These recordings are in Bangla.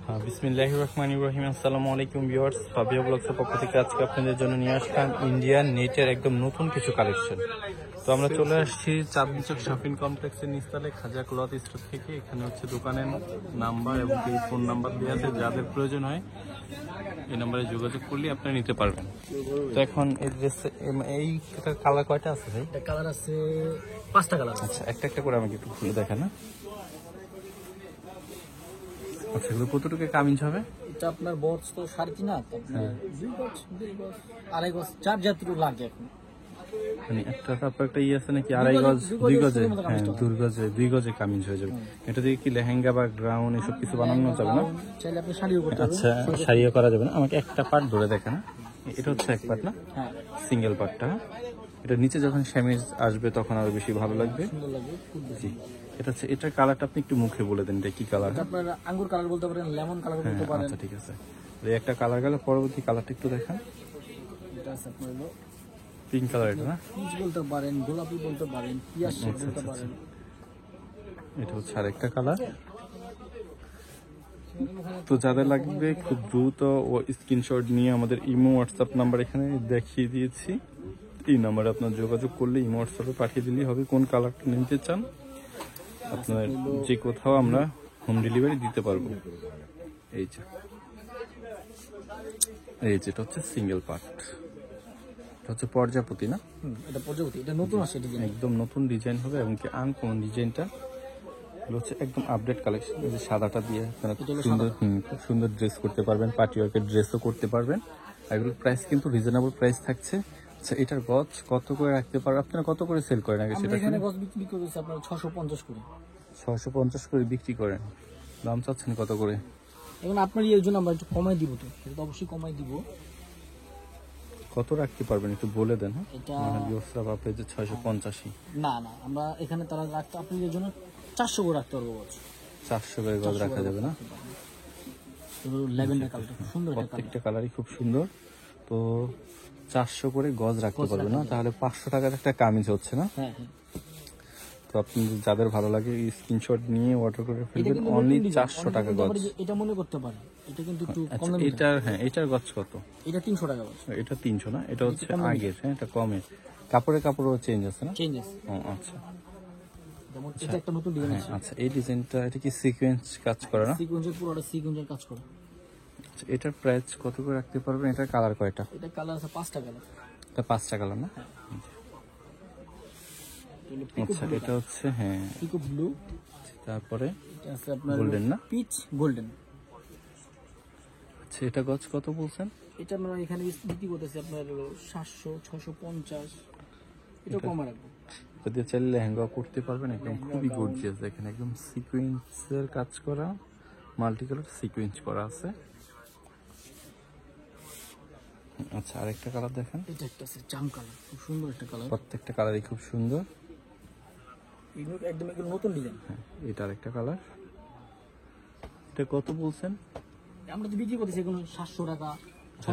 বিসমিল্লাহির রহমানির রহিম। আসসালামু আলাইকুম ভিউয়ার্স, ফাবিয়া ব্লগসের পক্ষ থেকে আজকে আপনাদের জন্য নিয়ে আসলাম ইন্ডিয়ান নেটের একদম নতুন কিছু কালেকশন। তো আমরা চলে আসছি চাঁদনী চক শপিং কমপ্লেক্সের নিচতলায় খাজা ক্লথ স্টোর থেকে। এখানে হচ্ছে দোকানের নাম্বার এবং ফোন নাম্বার দেওয়া আছে, যাদের প্রয়োজন হয় এই নাম্বারে যোগাযোগ করলে আপনারা নিতে পারবেন। তো এখন এই ড্রেস এই কালার কয়টা আছে ভাই? কালার আছে 5টা কালার। আচ্ছা, একটা একটা করে আমাকে একটু খুলে দেখান না। আচ্ছা, এগুলো কতটুকু কামিজ হবে? এটা আপনার বক্স তো 3.5 না, আপনার 2 গজ 2.5 গজ 4 জাতীয় লাগে এখন। মানে একটা তারপর একটা আছে নাকি 2.5 গজ 2 গজে? হ্যাঁ, 2 গজে কামিজ হয়ে যাবে। এটা দিয়ে কি লেহেঙ্গা বা গ্রাউন এসব কিছু বানানো যাবে না? চাইলে আপনি শাড়িও করতে পারবেন। আচ্ছা, শাড়িও করা যাবে না। আমাকে একটা পার্ট ধরে দেখেন। এটা হচ্ছে এক পার্ট না? হ্যাঁ, সিঙ্গেল পার্টটা। এটা নিচে যখন শ্যামিজ আসবে তখন আরো বেশি ভালো লাগবে। সুন্দর লাগবে, খুব বেশি। জি, এটা হচ্ছে, এটার কালারটা আপনি একটু মুখে বলে দেন, এটা কি কালার? এটা আপনার আঙ্গুর কালার বলতে পারেন, লেমন কালার বলতে পারেন। আচ্ছা, ঠিক আছে। এই একটা কালার গেল, পরবর্তী কালারটা একটু দেখান। এটা আছে আপনার হলো পিঙ্ক কালার, এটা না? পিচ বলতে পারেন, গোলাপি বলতে পারেন, পিয়াজ বলতে পারেন। এটা হচ্ছে আরেকটা কালার। তো যাদের লাগবে খুব দ্রুত ও স্ক্রিনশট নিয়ে আমাদের ইমো হোয়াটসঅ্যাপ নাম্বার এখানে দেখিয়ে দিয়েছি, এই নাম্বারে আপনার যোগাযোগ করলে ইমো হোয়াটসঅ্যাপে পাঠিয়ে দিলেই হবে কোন কালারটা নিতে চান। আপনার যে কোথাও আমরা হোম ডেলিভারি দিতে পারবো। এই যে যেটা হচ্ছে সিঙ্গেল পার্ট, এটা হচ্ছে প্রজাপতি না? এটা প্রজাপতি, এটা নতুন আসছে ডিজাইন, একদম নতুন ডিজাইন হবে এবং কি আনকমন ডিজাইনটা হচ্ছে একদম আপডেট কালেকশন। এই যে সাদাটা দিয়ে আপনারা খুব সুন্দর ড্রেস করতে পারবেন, পার্টি ওয়ার্কের ড্রেসও করতে পারবেন। এগুলোর প্রাইস কিন্তু রিজনেবল প্রাইস থাকছে। আচ্ছা, এটার গজ কত করে রাখতে পারবেন? আপনারা কত করে সেল করেন আগে সেটা? এখানে গজ বিক্রি করতেছে আপনার 650 করে। 650 করে বিক্রি করেন। দাম চাচ্ছেন কত করে? এখন আপনার এর জন্য আমরা একটু কমাই দিব, তো সেটা তো অবশ্যই কমাই দিব। কত রাখতে পারবেন একটু বলে দেন। হ্যাঁ, এটা আপনি যে 685। না, আমরা এখানে তারা রাখতে আপনাদের জন্য 400 করে রাখতে পারবো। 400 করে গজ রাখা যাবে না? ল্যাভেন্ডার কালারটা খুব সুন্দর, প্রত্যেকটা কালারই খুব সুন্দর। তো 400 করে গজ রাখতে পারবে না? তাহলে 500 টাকার একটা কামিজ হচ্ছে না? হ্যাঁ হ্যাঁ। তো আপনি যাদের ভালো লাগে স্ক্রিনশট নিয়ে অর্ডার করে ফেলবেন। অনলি 400 টাকা গজ। এটা মনে করতে পারেন, এটা কিন্তু একটু কম দামে। এটার এটার গজ কত? এটা 300 টাকা গজ। এটা 300 না? এটা হচ্ছে আগের। হ্যাঁ, এটা কমে। কাপড়ও চেঞ্জ আছে না? চেঞ্জ আছে। ও আচ্ছা। যেমন এটা একটা নতুন ডিজাইন আছে। আচ্ছা, এই ডিজাইনটা এটা কি সিকোয়েন্স কাজ করা না? সিকোয়েন্সের পুরোটা সিকোয়েন্সের কাজ করা। আচ্ছা, এটার প্রাইস কত করে রাখতে পারবেন? এটার কালার কয়টা? এটা কালার আছে 5টা কালার। এটা 5টা কালার না? আচ্ছা, এটা হচ্ছে পিকো ব্লু, তারপরে এটা আছে আপনার গোল্ডেন না? Peach golden. আচ্ছা, এটা গজ কত বলছেন? এটা আমরা এখানে বিক্রি করতেছি আপনার 700 650। এটা কম রাখবো। যদি চাইলে লেহেঙ্গা করতে পারবেন, একদম খুবই গর্জিয়াস। দেখেন একদম সিকোয়েন্সের কাজ করা, মাল্টি কালার সিকোয়েন্স করা আছে। আচ্ছা, আরেকটা কালার দেখেন। এটা একটা আছে জাম কালার, খুব সুন্দর একটা কালার। প্রত্যেকটা কালারই খুব সুন্দর। এগুলো একদম নতুন ডিজাইন। এটা আরেকটা কালার। এটা কত বলছেন? আমরা যে বিক্রি করতেছি এগুলো 700 টাকা,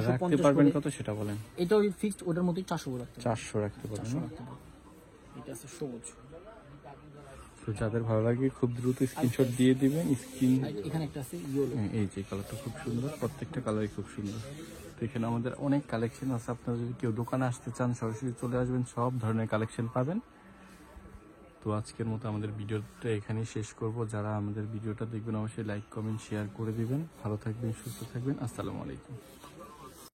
রাখতে পারবেন কত সেটা বলেন। এটা ওই ফিক্সড, ওটার মধ্যে 400 করে রাখতে 400 রাখতে পারবেন। এটা আছে সবুজ। তো যাদের ভালো লাগে খুব দ্রুত স্ক্রিনশট দিয়ে দিবেন। এখানে একটা আছে ইয়েলো। এই যে কালারটা খুব সুন্দর, প্রত্যেকটা কালারই খুব সুন্দর। তো এখানে আমাদের অনেক কালেকশন আছে। আপনারা যদি কেউ দোকানে আসতে চান সরাসরি চলে আসবেন, সব ধরনের কালেকশন পাবেন। তো আজকের মতো আমাদের ভিডিওটা এখানেই শেষ করব। যারা আমাদের ভিডিওটা দেখবেন অবশ্যই লাইক কমেন্ট শেয়ার করে দিবেন। ভালো থাকবেন, সুস্থ থাকবেন। আসসালামু আলাইকুম।